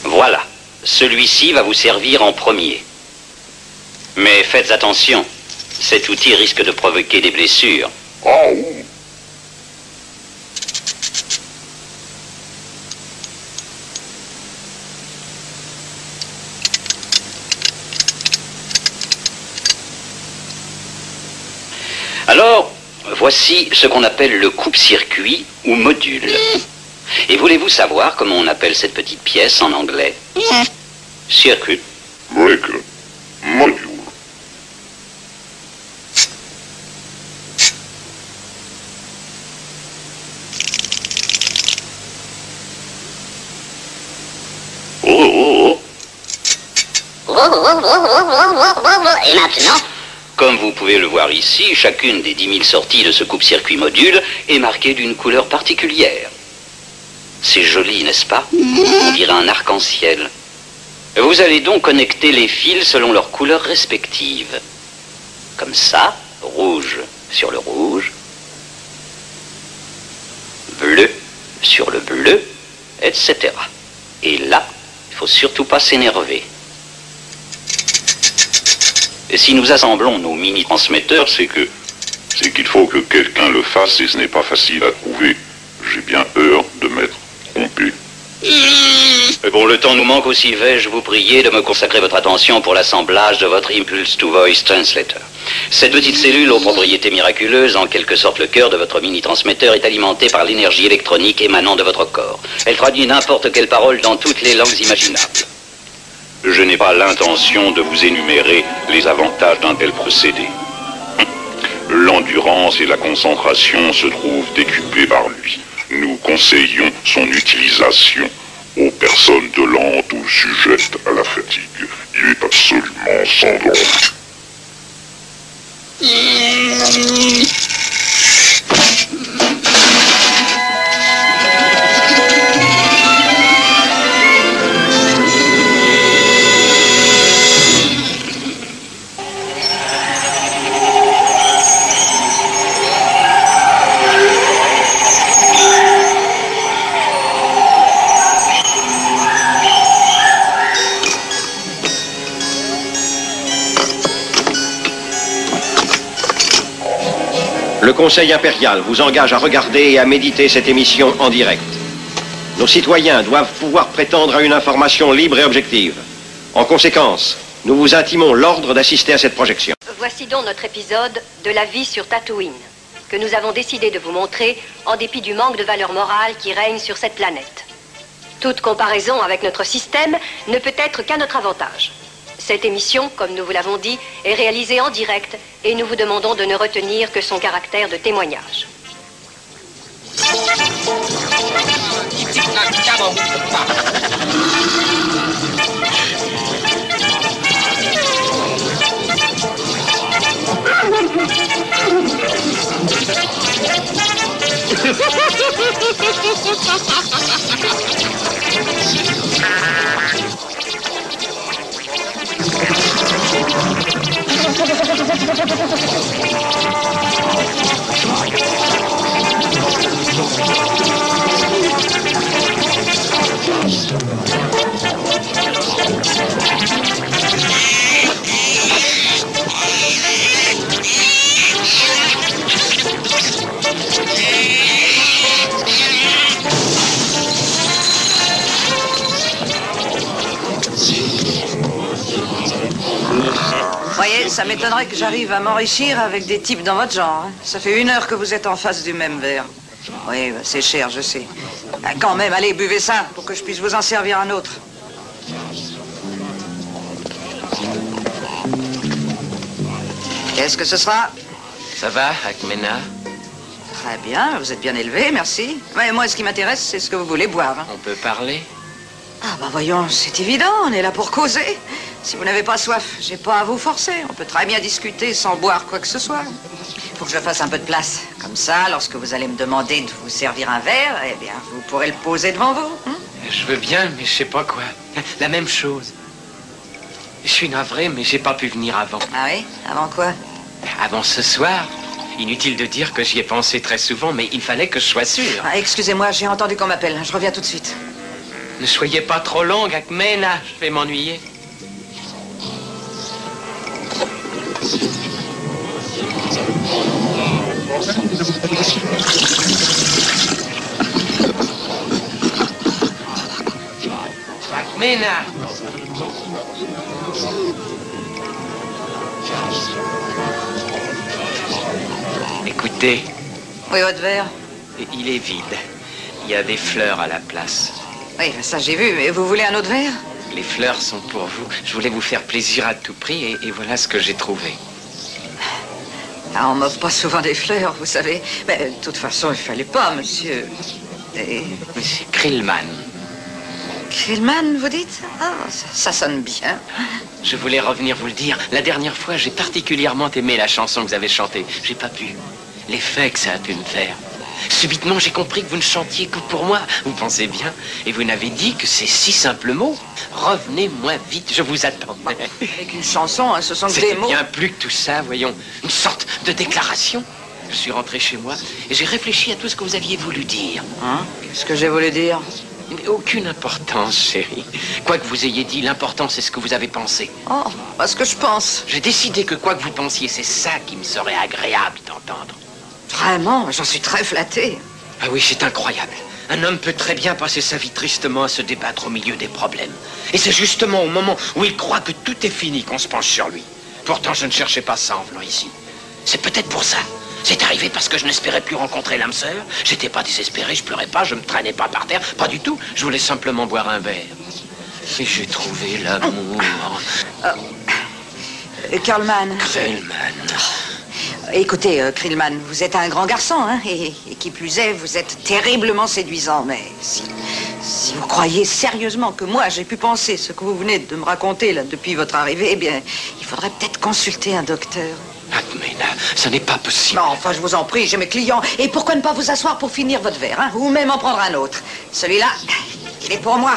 Voilà. Celui-ci va vous servir en premier. Mais faites attention. Cet outil risque de provoquer des blessures. Oh. Alors, voici ce qu'on appelle le coupe-circuit ou module. Et voulez-vous savoir comment on appelle cette petite pièce en anglais? Circuit. Breaker. Module. Et maintenant? Comme vous pouvez le voir ici, chacune des 10 000 sorties de ce coupe-circuit module est marquée d'une couleur particulière. C'est joli, n'est-ce pas? On dirait un arc-en-ciel. Vous allez donc connecter les fils selon leurs couleurs respectives. Comme ça, rouge sur le rouge, bleu sur le bleu, etc. Et là, il ne faut surtout pas s'énerver. Et si nous assemblons nos mini-transmetteurs, c'est qu'il faut que quelqu'un le fasse et ce n'est pas facile à trouver. J'ai bien peur de m'être trompé. Et bon, le temps nous manque aussi, vais-je vous prier de me consacrer votre attention pour l'assemblage de votre Impulse to Voice Translator. Cette petite cellule aux propriétés miraculeuses, en quelque sorte le cœur de votre mini-transmetteur, est alimentée par l'énergie électronique émanant de votre corps. Elle traduit n'importe quelle parole dans toutes les langues imaginables. Je n'ai pas l'intention de vous énumérer les avantages d'un tel procédé. L'endurance et la concentration se trouvent décuplées par lui. Nous conseillons son utilisation aux personnes dolentes ou sujettes à la fatigue. Il est absolument sans danger. Le Conseil impérial vous engage à regarder et à méditer cette émission en direct. Nos citoyens doivent pouvoir prétendre à une information libre et objective. En conséquence, nous vous intimons l'ordre d'assister à cette projection. Voici donc notre épisode de la vie sur Tatooine, que nous avons décidé de vous montrer en dépit du manque de valeur morale qui règne sur cette planète. Toute comparaison avec notre système ne peut être qu'à notre avantage. Cette émission, comme nous vous l'avons dit, est réalisée en direct et nous vous demandons de ne retenir que son caractère de témoignage. Voyez, ça m'étonnerait que j'arrive à m'enrichir avec des types dans votre genre. Hein. Ça fait 1 heure que vous êtes en face du même verre. Oui, bah, c'est cher, je sais. Bah, quand même, allez, buvez ça pour que je puisse vous en servir un autre. Qu'est-ce que ce sera? Ça va, Akmena? Très bien, vous êtes bien élevé, merci. Mais moi, ce qui m'intéresse, c'est ce que vous voulez boire. Hein. On peut parler? Ah, bah voyons, c'est évident, on est là pour causer. Si vous n'avez pas soif, j'ai pas à vous forcer. On peut très bien discuter sans boire quoi que ce soit. Il faut que je fasse un peu de place. Comme ça, lorsque vous allez me demander de vous servir un verre, eh bien, vous pourrez le poser devant vous. Hein? Je veux bien, mais je sais pas quoi. La même chose. Je suis navré, mais j'ai pas pu venir avant. Ah oui? Avant quoi? Avant ce soir. Inutile de dire que j'y ai pensé très souvent, mais il fallait que je sois sûr. Ah, excusez-moi, j'ai entendu qu'on m'appelle. Je reviens tout de suite. Ne soyez pas trop longue, Akmena. Je vais m'ennuyer. Akmena. Écoutez. Oui, votre verre? Il est vide. Il y a des fleurs à la place. Oui, ça j'ai vu, mais vous voulez un autre verre? Les fleurs sont pour vous. Je voulais vous faire plaisir à tout prix et voilà ce que j'ai trouvé. Ah, on m'offre pas souvent des fleurs, vous savez. Mais de toute façon, il fallait pas, monsieur. Monsieur Krillman. Krillman, vous dites? Ah, ça sonne bien. Je voulais revenir vous le dire. La dernière fois, j'ai particulièrement aimé la chanson que vous avez chantée. J'ai pas pu. L'effet que ça a pu me faire. Subitement, j'ai compris que vous ne chantiez que pour moi. Vous pensez bien. Et vous n'avez dit que ces si simples mots. Revenez-moi vite, je vous attends. Avec une chanson, hein, ce sont que des mots. C'est bien plus que tout ça, voyons. Une sorte de déclaration. Je suis rentré chez moi et j'ai réfléchi à tout ce que vous aviez voulu dire. Hein? Qu'est-ce que j'ai voulu dire? Mais aucune importance, chérie. Quoi que vous ayez dit, l'important, c'est ce que vous avez pensé. Oh, pas ce que je pense. J'ai décidé que quoi que vous pensiez, c'est ça qui me serait agréable d'entendre. Vraiment, j'en suis très flattée. Ah oui, c'est incroyable. Un homme peut très bien passer sa vie tristement à se débattre au milieu des problèmes. Et c'est justement au moment où il croit que tout est fini qu'on se penche sur lui. Pourtant, je ne cherchais pas ça en venant ici. C'est peut-être pour ça. C'est arrivé parce que je n'espérais plus rencontrer l'âme sœur. J'étais pas désespéré, je pleurais pas, je me traînais pas par terre. Pas du tout. Je voulais simplement boire un verre. Et j'ai trouvé l'amour. Krillman. Krillman. Écoutez, Krillman, vous êtes un grand garçon, hein, et qui plus est, vous êtes terriblement séduisant, mais si vous croyez sérieusement que moi, j'ai pu penser ce que vous venez de me raconter, là, depuis votre arrivée, eh bien, il faudrait peut-être consulter un docteur. Akmena, ce n'est pas possible. Non, enfin, je vous en prie, j'ai mes clients. Et pourquoi ne pas vous asseoir pour finir votre verre, hein, ou même en prendre un autre? Celui-là, il est pour moi.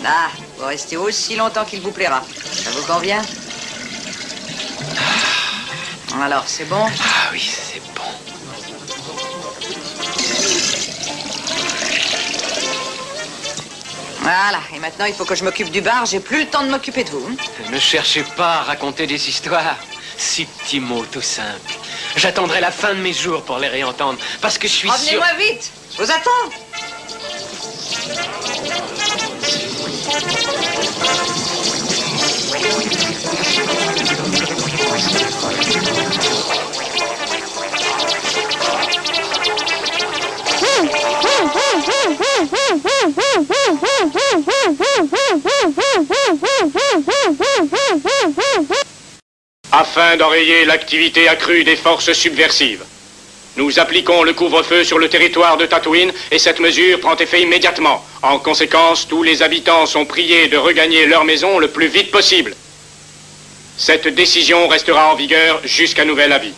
Là, vous restez aussi longtemps qu'il vous plaira. Ça vous convient? Alors, c'est bon? Ah oui, c'est bon. Voilà, et maintenant, il faut que je m'occupe du bar. J'ai plus le temps de m'occuper de vous. Ne cherchez pas à raconter des histoires. 6 petits mots tout simples. J'attendrai la fin de mes jours pour les réentendre, parce que je suis sûr... Revenez-moi vite, je vous attends. Afin d'enrayer l'activité accrue des forces subversives, nous appliquons le couvre-feu sur le territoire de Tatooine et cette mesure prend effet immédiatement. En conséquence, tous les habitants sont priés de regagner leur maison le plus vite possible. Cette décision restera en vigueur jusqu'à nouvel avis.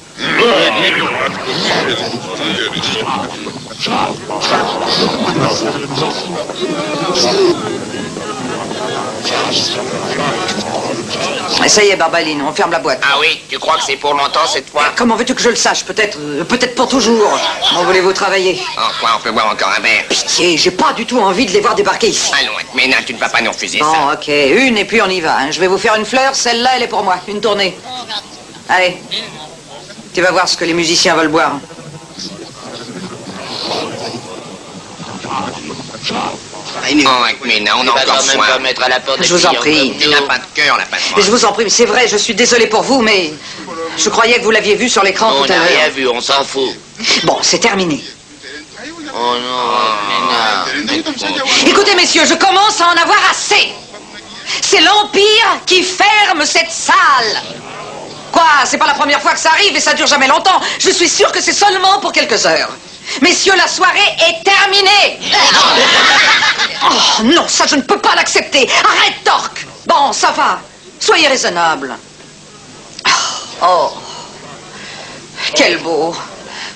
Ça y est, Barbaline, on ferme la boîte. Ah oui, tu crois que c'est pour longtemps cette fois? Comment veux-tu que je le sache? Peut-être pour toujours. Comment voulez-vous travailler? En quoi on peut boire encore un verre? Pitié, j'ai pas du tout envie de les voir débarquer ici. Allons, Ménin, tu ne vas pas nous refuser ça. Bon, ok, une et puis on y va. Hein. Je vais vous faire une fleur, celle-là, elle est pour moi. Une tournée. Allez, tu vas voir ce que les musiciens veulent boire. Oh, Ménin, on a encore soin. Je vous en prie. Tu n'as pas de cœur, la patronne. Je vous en prie, c'est vrai, je suis désolé pour vous, mais je croyais que vous l'aviez vu sur l'écran tout à l'heure. On n'a rien vu, on s'en fout. Bon, c'est terminé. Oh non, Ménin. Écoutez, messieurs, je commence à en avoir assez. C'est l'Empire qui ferme cette salle. Quoi, c'est pas la première fois que ça arrive et ça dure jamais longtemps. Je suis sûr que c'est seulement pour quelques heures. Messieurs, la soirée est terminée. Oh non, ça je ne peux pas l'accepter. Arrête, Torque. Bon, ça va. Soyez raisonnable. Oh, quel beau.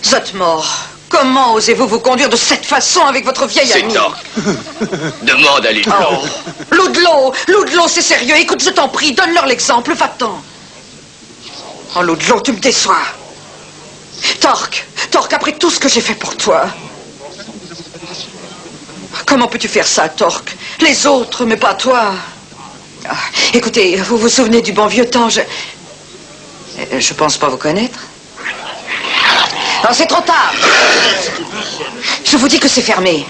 Zotmore, comment osez-vous vous conduire de cette façon avec votre vieille amie? C'est Torque. Demande à Ludlow. Oh. Ludlow, c'est sérieux. Écoute, je t'en prie, donne-leur l'exemple, va-t'en. Oh, Ludlow, tu me déçois. Torque, après tout ce que j'ai fait pour toi. Comment peux-tu faire ça, Torque? Les autres, mais pas toi. Ah, écoutez, vous vous souvenez du bon vieux temps, je pense pas vous connaître. Non, c'est trop tard. Je vous dis que c'est fermé.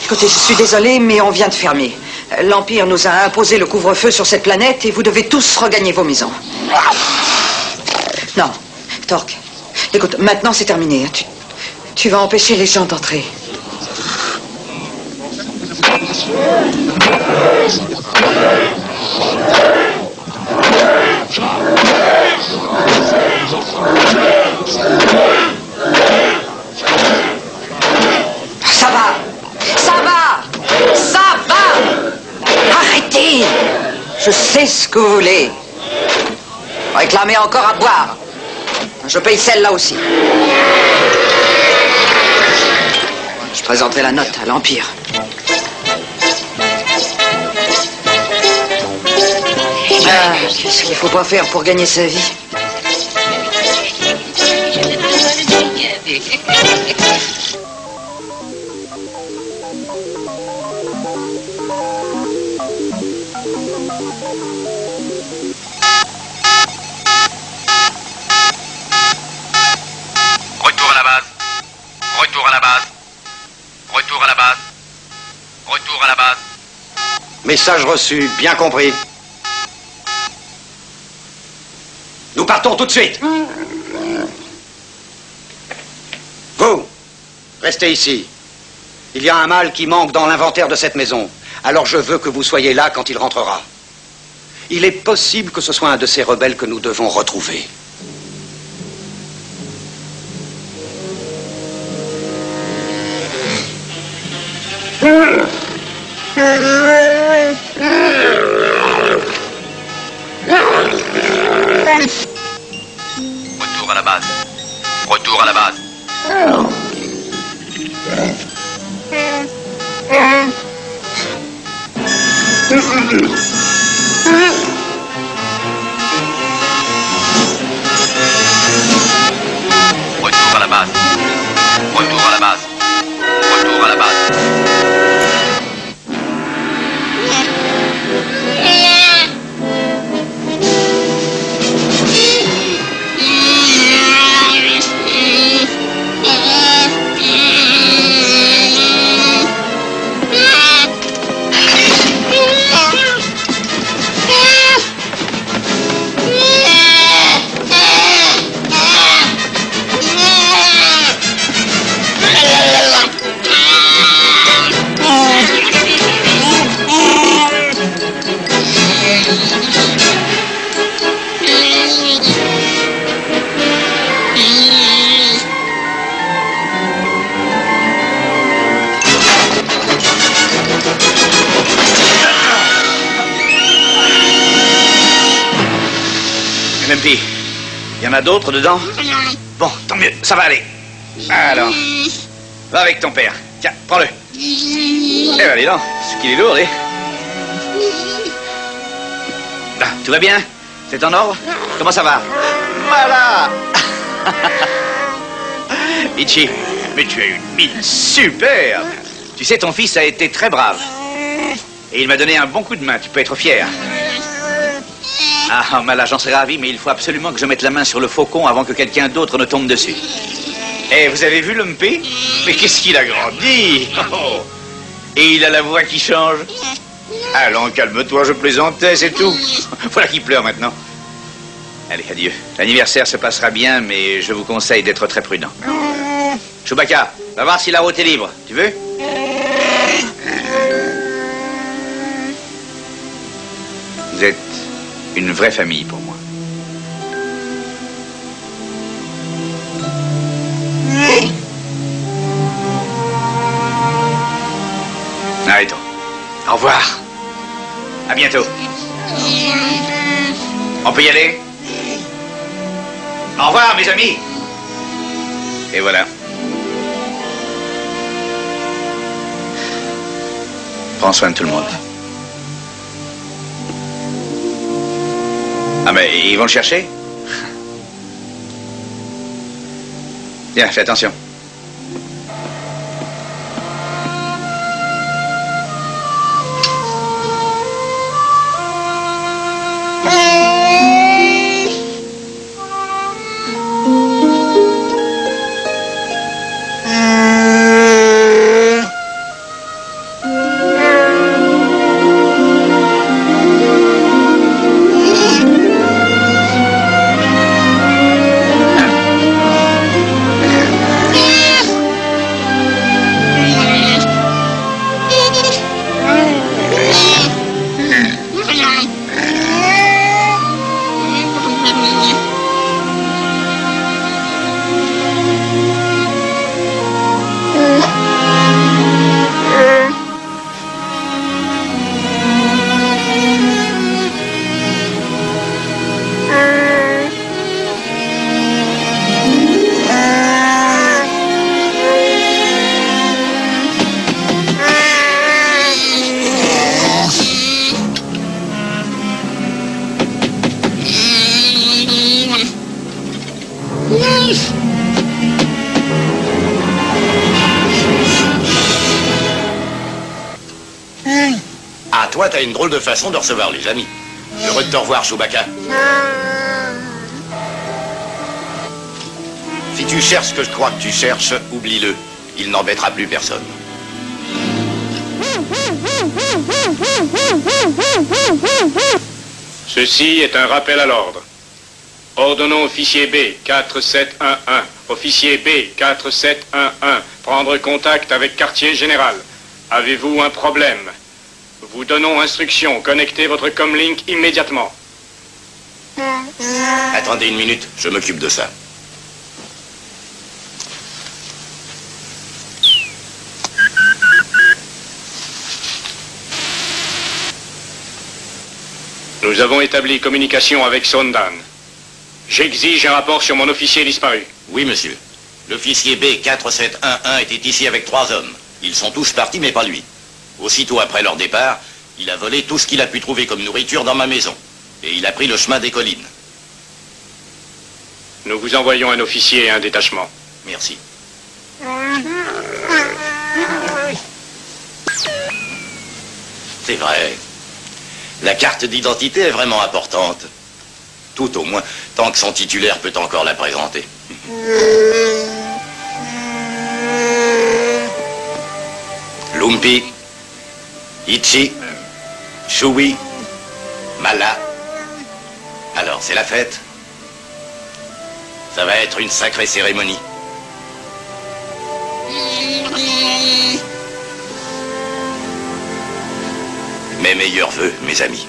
Écoutez, je suis désolé, mais on vient de fermer. L'Empire nous a imposé le couvre-feu sur cette planète et vous devez tous regagner vos maisons. Non, Torque, écoute, maintenant c'est terminé. Tu vas empêcher les gens d'entrer. Ça va. Arrêtez. Je sais ce que vous voulez. Réclamez encore à boire. Je paye celle-là aussi. Je présenterai la note à l'Empire. Ah, qu'est-ce qu'il faut pas faire pour gagner sa vie? Retour à la base. Retour à la base. Retour à la base. Retour à la base. Message reçu, bien compris. Nous partons tout de suite. Vous, restez ici. Il y a un mâle qui manque dans l'inventaire de cette maison. Alors je veux que vous soyez là quand il rentrera. Il est possible que ce soit un de ces rebelles que nous devons retrouver. Retour à la base. Retour à la base. Retour à la base. Retour à la base. Retour à la base. MMP, il y en a d'autres dedans? Bon, tant mieux, ça va aller. Alors, va avec ton père. Tiens, prends-le. Eh ben, dis donc, ce qu'il est lourd, eh. Ah, tout va bien? C'est en ordre? Comment ça va? Voilà. Ichi, mais tu as une mine superbe. Tu sais, ton fils a été très brave. Et il m'a donné un bon coup de main, tu peux être fier. Ah, Mala, j'en serais ravi, mais il faut absolument que je mette la main sur le faucon avant que quelqu'un d'autre ne tombe dessus. Eh, vous avez vu Lumpy? Mais qu'est-ce qu'il a grandi! Oh. Et il a la voix qui change. Allons, calme-toi, je plaisantais, c'est tout. Voilà qu'il pleure maintenant. Allez, adieu. L'anniversaire se passera bien, mais je vous conseille d'être très prudent. Chewbacca, va voir si la route est libre. Tu veux? Vous êtes une vraie famille pour moi. Arrêtons. Au revoir. À bientôt. On peut y aller? Au revoir, mes amis. Et voilà. Prends soin de tout le monde. Ah, mais ils vont le chercher? Bien, fais attention. Ah, toi, t'as une drôle de façon de recevoir les amis. Heureux de te revoir, Chewbacca. Si tu cherches ce que je crois que tu cherches, oublie-le. Il n'embêtera plus personne. Ceci est un rappel à l'ordre. Ordonnons officier B 4711, officier B 4711, prendre contact avec quartier général. Avez-vous un problème? Vous donnons instruction, connectez votre comlink immédiatement. Attendez une minute, je m'occupe de ça. Nous avons établi communication avec Sondan. J'exige un rapport sur mon officier disparu. Oui, monsieur. L'officier B 4711 était ici avec 3 hommes. Ils sont tous partis, mais pas lui. Aussitôt après leur départ, il a volé tout ce qu'il a pu trouver comme nourriture dans ma maison. Et il a pris le chemin des collines. Nous vous envoyons un officier et un détachement. Merci. C'est vrai. La carte d'identité est vraiment importante. Tout au moins, tant que son titulaire peut encore la présenter. Lumpy, Ichi, Chewie, Mala. Alors, c'est la fête. Ça va être une sacrée cérémonie. Mes meilleurs vœux, mes amis.